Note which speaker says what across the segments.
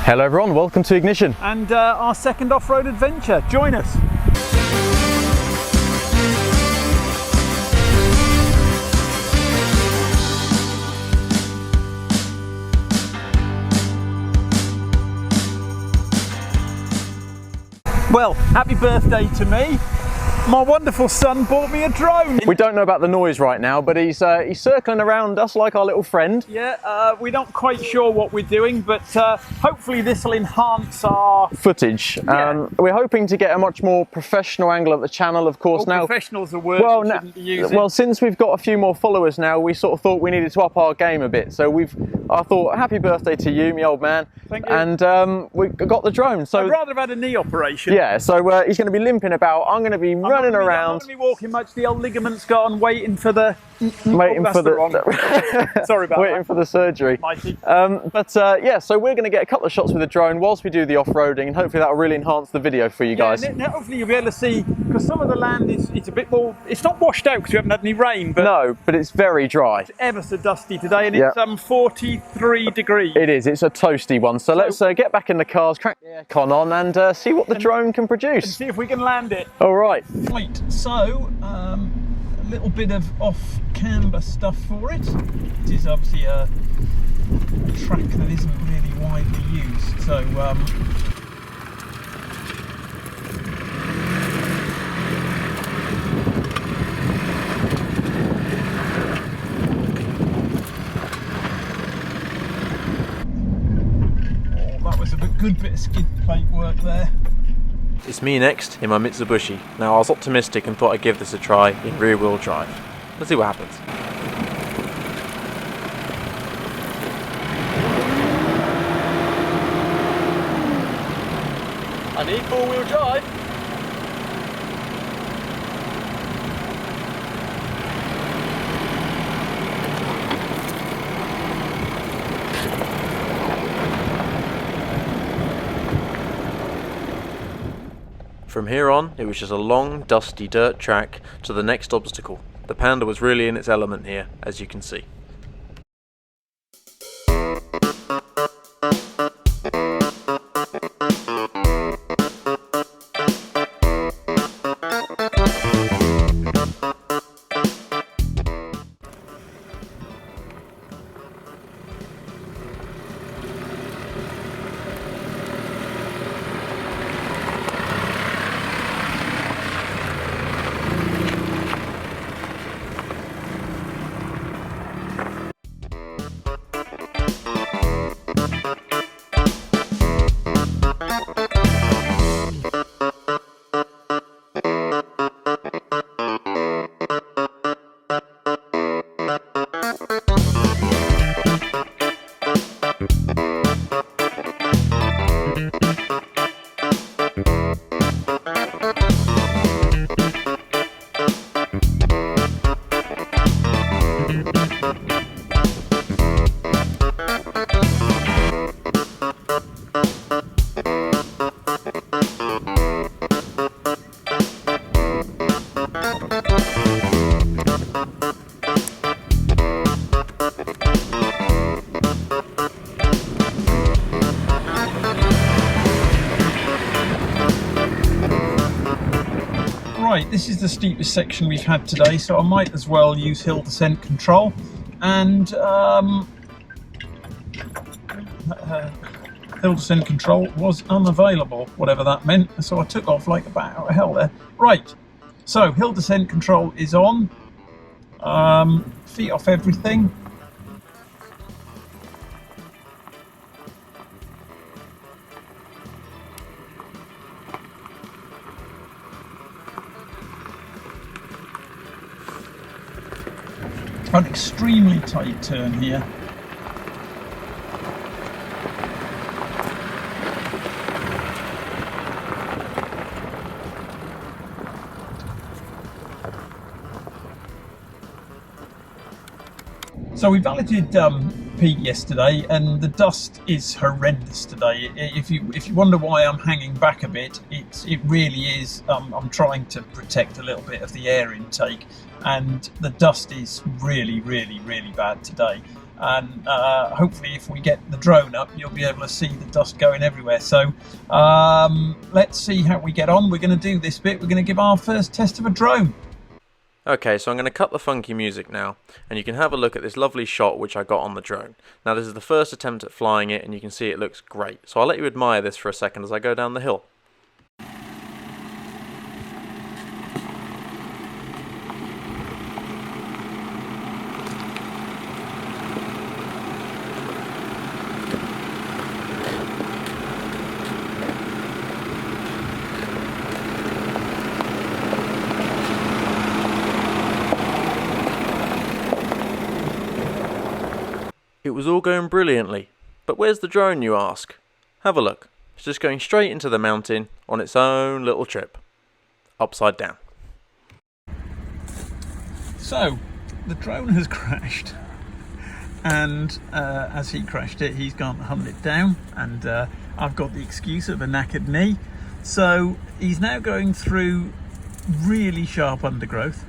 Speaker 1: Hello everyone, welcome to Ignition.
Speaker 2: And our second off-road adventure. Join us. Well, happy birthday to me. My wonderful son bought me a drone.
Speaker 1: We don't know about the noise right now, but he's circling around us like our little friend.
Speaker 2: Yeah, we're not quite sure what we're doing, but hopefully this will enhance our
Speaker 1: footage.
Speaker 2: Yeah.
Speaker 1: We're hoping to get a much more professional angle of the channel, of course.
Speaker 2: Well,
Speaker 1: now,
Speaker 2: professional's a word we shouldn't be using.
Speaker 1: Well, since we've got a few more followers now, we sort of thought we needed to up our game a bit. So I thought, happy birthday to you, me old man.
Speaker 2: Thank you.
Speaker 1: And we got the drone. So
Speaker 2: I'd rather have had a knee operation.
Speaker 1: Yeah, so he's going to be limping about. I'm going to be running around.
Speaker 2: I'm not going to be walking much. The old ligaments gone, waiting for the...
Speaker 1: Waiting for the...
Speaker 2: Sorry about
Speaker 1: waiting
Speaker 2: that.
Speaker 1: for the surgery.
Speaker 2: Mighty.
Speaker 1: Yeah, so we're going to get a couple of shots with the drone whilst we do the off-roading, and hopefully that will really enhance the video for you guys.
Speaker 2: And hopefully you'll be able to see, because some of the land it's a bit more... It's not washed out because we haven't had any rain, but...
Speaker 1: No, but it's very dry.
Speaker 2: It's ever so dusty today, and it's 43 degrees.
Speaker 1: It is. It's a toasty one. So let's get back in the cars, crank the aircon on, and see what the drone can produce.
Speaker 2: And see if we can land it.
Speaker 1: All right.
Speaker 2: Right, so a little bit of off-camber stuff for it. It is obviously a track that isn't really widely used, so that was a good bit of skid plate work there.
Speaker 3: It's me next in my Mitsubishi. Now I was optimistic and thought I'd give this a try in rear wheel drive. Let's see what happens.
Speaker 1: I need four-wheel drive.
Speaker 3: From here on, it was just a long, dusty dirt track to the next obstacle. The Panda was really in its element here, as you can see.
Speaker 2: Right, this is the steepest section we've had today, so I might as well use hill descent control. And hill descent control was unavailable, whatever that meant, so I took off like a bat out of hell there. Right, so hill descent control is on. Feet off everything. An extremely tight turn here. So we valeted Pete yesterday, and the dust is horrendous today. If you wonder why I'm hanging back a bit, it really is. I'm trying to protect a little bit of the air intake, and the dust is really bad today. and hopefully if we get the drone up you'll be able to see the dust going everywhere. So let's see how we get on. We're going to do this bit. We're going to give our first test of a drone.
Speaker 3: Okay, so I'm going to cut the funky music now, and you can have a look at this lovely shot which I got on the drone. Now this is the first attempt at flying it, and you can see it looks great. So I'll let you admire this for a second as I go down the hill. It was all going brilliantly, but where's the drone, you ask? Have a look. It's just going straight into the mountain on its own little trip. Upside down.
Speaker 2: So, the drone has crashed, and as he crashed it, he's gone to hunt it down, and I've got the excuse of a knackered knee. So, he's now going through really sharp undergrowth.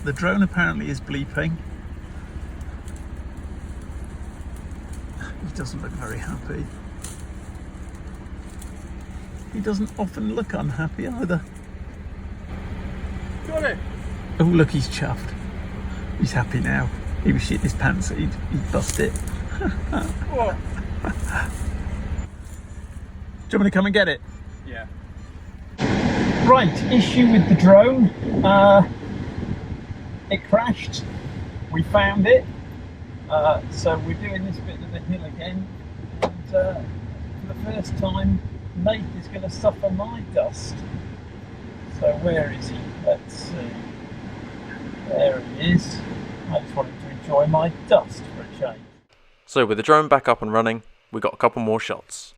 Speaker 2: The drone apparently is bleeping. He doesn't look very happy. He doesn't often look unhappy either.
Speaker 1: Got it.
Speaker 2: Oh look, he's chuffed. He's happy now. He was shitting his pants, he'd bust it.
Speaker 1: What?
Speaker 2: Do you want me to come and get it?
Speaker 1: Yeah.
Speaker 2: Right, issue with the drone. It crashed. We found it. So we're doing this bit of the hill again, and for the first time Nate is going to suffer my dust. So where is he? Let's see. There he is. I just wanted to enjoy my dust for a change.
Speaker 3: So with the drone back up and running, we got a couple more shots.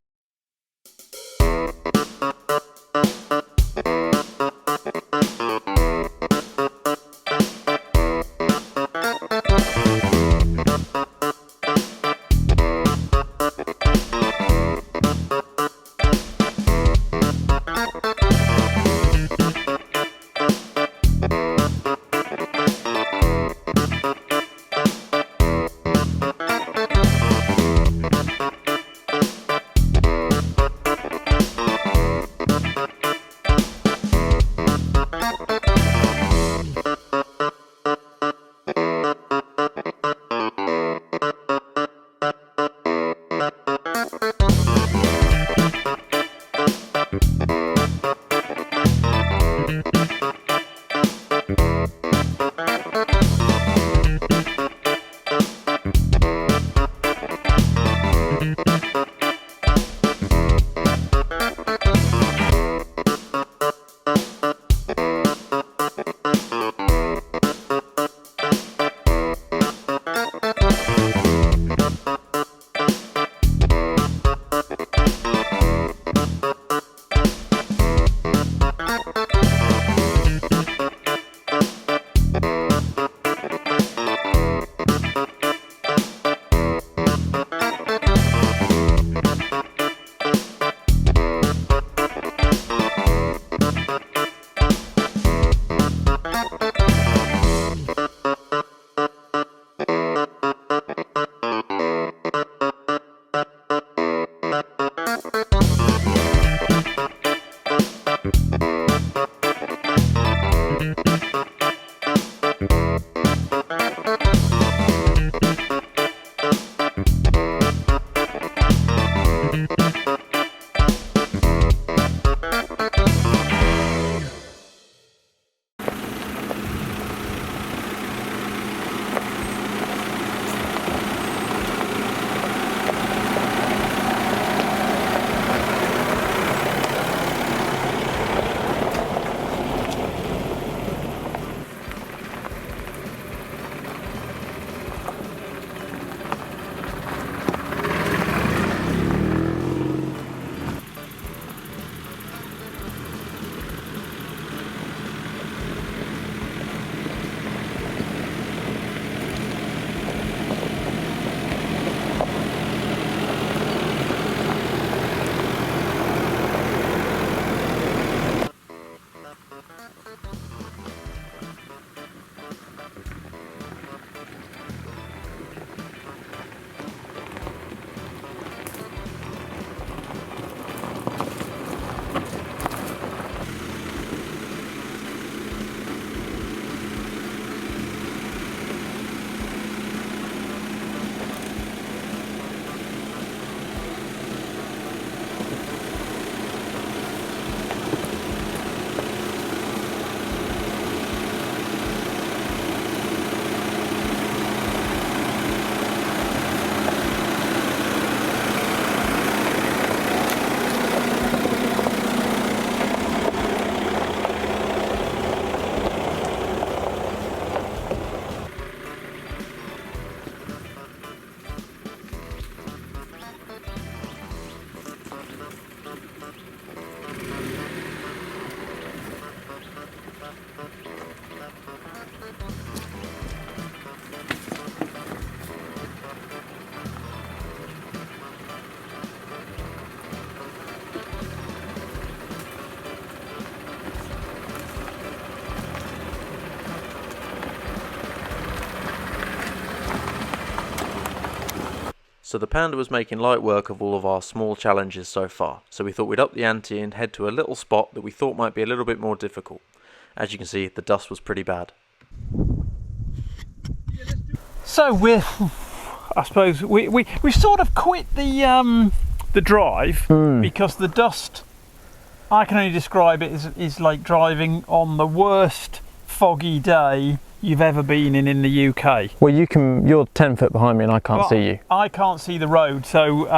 Speaker 3: So the Panda was making light work of all of our small challenges so far, so we thought we'd up the ante and head to a little spot that we thought might be a little bit more difficult. As you can see, the dust was pretty bad.
Speaker 2: So I suppose we sort of quit the drive because the dust, I can only describe it as like driving on the worst foggy day you've ever been in the UK.
Speaker 1: Well, you're 10 foot behind me and I can't see you.
Speaker 2: I can't see the road, so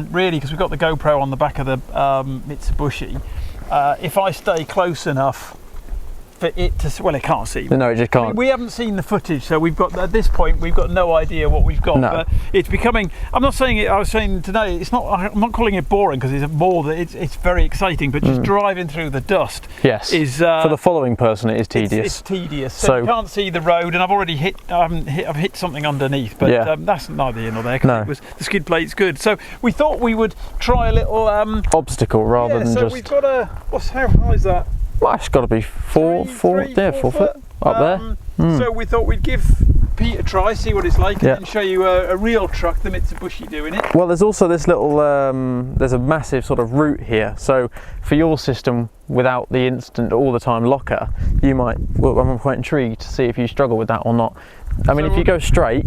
Speaker 2: really, because we've got the GoPro on the back of the Mitsubishi, if I stay close enough for it to, well, it can't see.
Speaker 1: No, it just can't.
Speaker 2: I mean, we haven't seen the footage, so we've got, at this point, we've got no idea what we've got.
Speaker 1: No.
Speaker 2: But it's becoming, I'm not saying it, I was saying today, it's not, I'm not calling it boring because it's more that it's very exciting, but just driving through the dust is...
Speaker 1: for the following person, it is tedious.
Speaker 2: It's tedious, so you can't see the road, and I've already I've hit something underneath, but that's neither here nor there, because the skid plate's good. So we thought we would try a little...
Speaker 1: obstacle rather than
Speaker 2: so
Speaker 1: just...
Speaker 2: we've got a, how high is that?
Speaker 1: Well, it's got to be four foot up there.
Speaker 2: So we thought we'd give Pete a try, see what it's like, and then show you a real truck, the Mitsubishi, doing it.
Speaker 1: Well, there's also this little, there's a massive sort of route here. So for your system, without the instant all the time locker, you might, well, I'm quite intrigued to see if you struggle with that or not. I mean, if you go straight,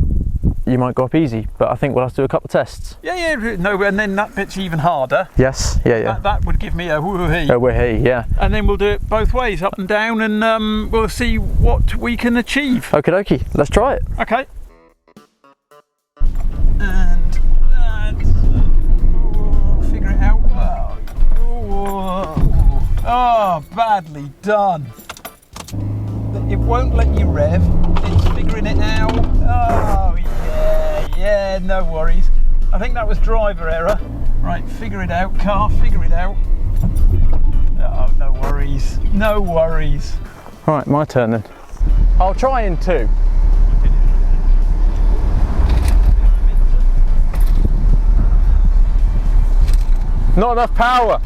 Speaker 1: you might go up easy, but I think we'll have to do a couple of tests.
Speaker 2: No, and then that bit's even harder.
Speaker 1: Yes,
Speaker 2: That would give me a woo-hee.
Speaker 1: A woo-hee, yeah.
Speaker 2: And then we'll do it both ways, up and down, and we'll see what we can achieve.
Speaker 1: Okie dokie, let's try it.
Speaker 2: Okay. Figure it out. Oh, badly done. It won't let you rev. It's figuring it out. Oh, yeah, no worries. I think that was driver error. Right, figure it out, car, figure it out. Oh, no worries, no worries.
Speaker 1: Right, my turn then. I'll try in two. Not enough power.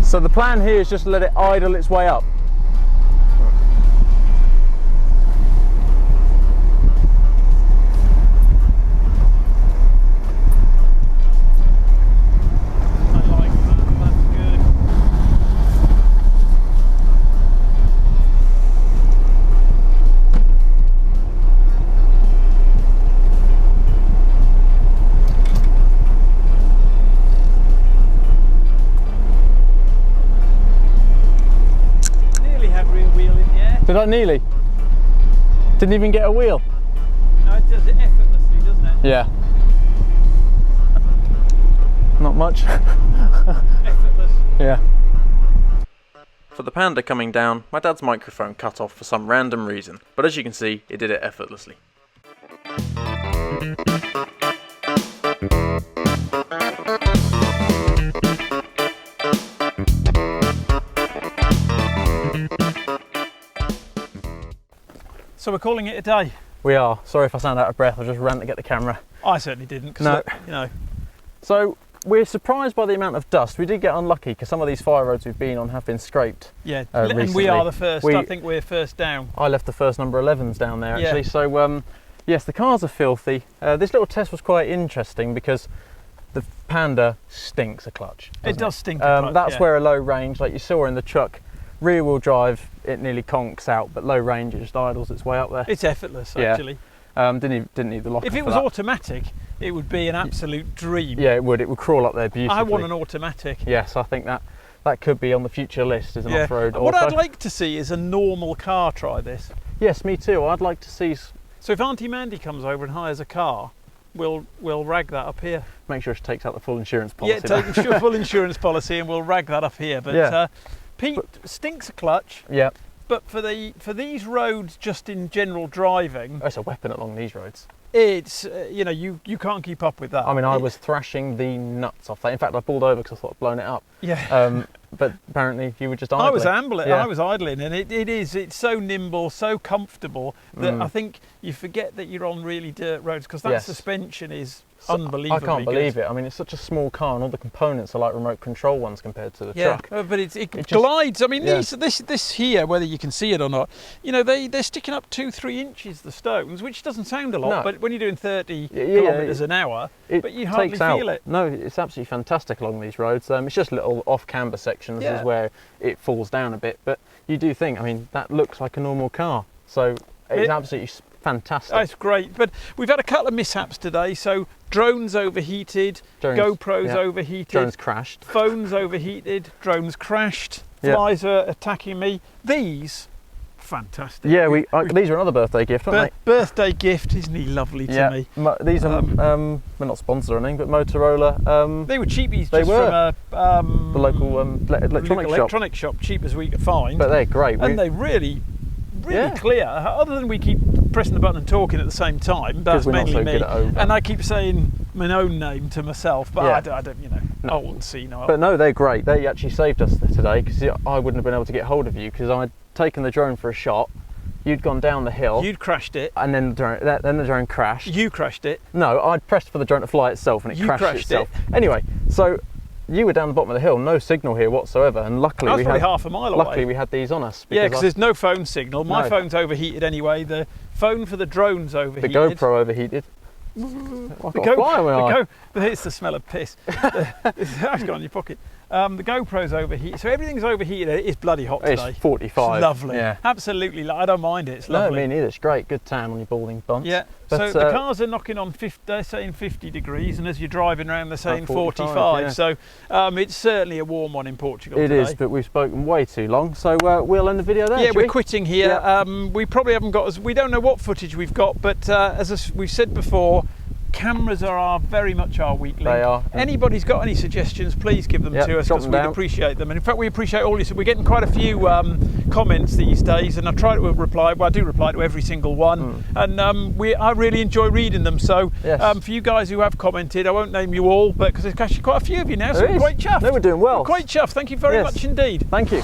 Speaker 1: So the plan here is just to let it idle its way up.
Speaker 2: I like that, that's good.
Speaker 1: Did I nearly? Didn't even get a wheel.
Speaker 2: No, it does it effortlessly, doesn't it?
Speaker 1: Yeah. Not much.
Speaker 2: Effortless.
Speaker 1: Yeah.
Speaker 3: For the Panda coming down, my dad's microphone cut off for some random reason, but as you can see, it did it effortlessly.
Speaker 2: So we're calling it a day.
Speaker 1: We are. Sorry if I sound out of breath, I just ran to get the camera.
Speaker 2: I certainly didn't, because
Speaker 1: No.
Speaker 2: you know.
Speaker 1: So we're surprised by the amount of dust. We did get unlucky because some of these fire roads we've been on have been scraped.
Speaker 2: Yeah,
Speaker 1: recently.
Speaker 2: and we are the first. I think we're first down.
Speaker 1: I left the first number 11s down there actually.
Speaker 2: Yeah.
Speaker 1: So yes, the cars are filthy. This little test was quite interesting because the Panda stinks a clutch.
Speaker 2: It does stink a clutch,
Speaker 1: That's
Speaker 2: yeah.
Speaker 1: where a low range, like you saw in the truck, rear wheel drive, it nearly conks out, but low range, it just idles its way up there.
Speaker 2: It's effortless,
Speaker 1: Yeah.
Speaker 2: actually.
Speaker 1: Didn't need the locker.
Speaker 2: If it was automatic, it would be an absolute dream.
Speaker 1: Yeah, it would crawl up there beautifully.
Speaker 2: I want an automatic.
Speaker 1: Yes, I think that could be on the future list as an off-road
Speaker 2: What
Speaker 1: auto.
Speaker 2: I'd like to see is a normal car try this.
Speaker 1: Yes, me too. I'd like to see.
Speaker 2: So if Auntie Mandy comes over and hires a car, we'll rag that up here.
Speaker 1: Make sure she takes out the full insurance policy.
Speaker 2: Yeah, take full insurance policy, and we'll rag that up here. But Pete stinks a clutch.
Speaker 1: Yeah.
Speaker 2: But for these roads, just in general driving,
Speaker 1: Oh, it's a weapon along these roads.
Speaker 2: it's you can't keep up with that.
Speaker 1: I mean, I was thrashing the nuts off that. In fact, I pulled over because I thought I'd blown it up.
Speaker 2: Yeah.
Speaker 1: but apparently you were just idling.
Speaker 2: I was ambling.
Speaker 1: Yeah.
Speaker 2: I was idling, and it's so nimble, so comfortable that I think you forget that you're on really dirt roads because that suspension is unbelievably
Speaker 1: I can't believe
Speaker 2: good.
Speaker 1: it. I mean, it's such a small car, and all the components are like remote control ones compared to the truck.
Speaker 2: But it glides. I mean, this here, whether you can see it or not, you know, they're sticking up 2-3 inches, the stones, which doesn't sound a lot, but when you're doing 30 kilometres an hour, but you hardly feel it.
Speaker 1: No, it's absolutely fantastic along these roads. It's just little off-camber sections is where it falls down a bit, but you do think, I mean, that looks like a normal car, so it's absolutely fantastic.
Speaker 2: That's great, but we've had a couple of mishaps today. So drones overheated, GoPros overheated,
Speaker 1: drones crashed,
Speaker 2: phones overheated, drones crashed, flies are attacking me. These, fantastic.
Speaker 1: Yeah, these are another birthday gift, aren't they?
Speaker 2: Birthday gift, isn't he lovely to me?
Speaker 1: These are, we're not sponsored or anything, but Motorola.
Speaker 2: They were cheapies just from
Speaker 1: the local electronic
Speaker 2: shop, cheap as we could find.
Speaker 1: But they're great.
Speaker 2: And they really clear, other than we keep pressing the button and talking at the same time. That's mainly me. And I keep saying my own name to myself, but I don't, you know, old and senile.
Speaker 1: But no, they're great. They actually saved us today because I wouldn't have been able to get hold of you because I'd taken the drone for a shot. You'd gone down the hill.
Speaker 2: You'd crashed it.
Speaker 1: And then the drone crashed.
Speaker 2: You crashed it.
Speaker 1: No, I'd pressed for the drone to fly itself and it crashed itself. Anyway, so you were down the bottom of the hill, no signal here whatsoever, and luckily
Speaker 2: we had half a mile away.
Speaker 1: Luckily we had these on us.
Speaker 2: Because there's no phone signal. My phone's overheated anyway. The phone for the drone's overheated.
Speaker 1: The GoPro overheated.
Speaker 2: It's the smell of piss. It's gone in your pocket. The GoPro's overheated, so everything's overheated. It is bloody hot today.
Speaker 1: It's 45.
Speaker 2: It's lovely. Yeah. Absolutely, I don't mind it. It's lovely.
Speaker 1: No, me neither. It's great. Good tan on your balding bunch.
Speaker 2: Yeah. But, so the cars are knocking on 50. They're saying 50 degrees, and as you're driving around, they're saying 45. Yeah. So it's certainly a warm one in Portugal. It is,
Speaker 1: but we've spoken way too long. So we'll end the video there.
Speaker 2: Yeah, we're quitting here. Yeah. We probably haven't got. We don't know what footage we've got, but as we've said before, cameras are very much our weak link.
Speaker 1: They are.
Speaker 2: Anybody's got any suggestions, please give them to us because we'd appreciate them. And in fact, we appreciate all this. We're getting quite a few comments these days, and I try to reply. Well, I do reply to every single one, and I really enjoy reading them. So for you guys who have commented, I won't name you all, but because there's actually quite a few of you now, so we're quite chuffed.
Speaker 1: No, we're doing well.
Speaker 2: We're quite chuffed. Thank you very much indeed.
Speaker 1: Thank you.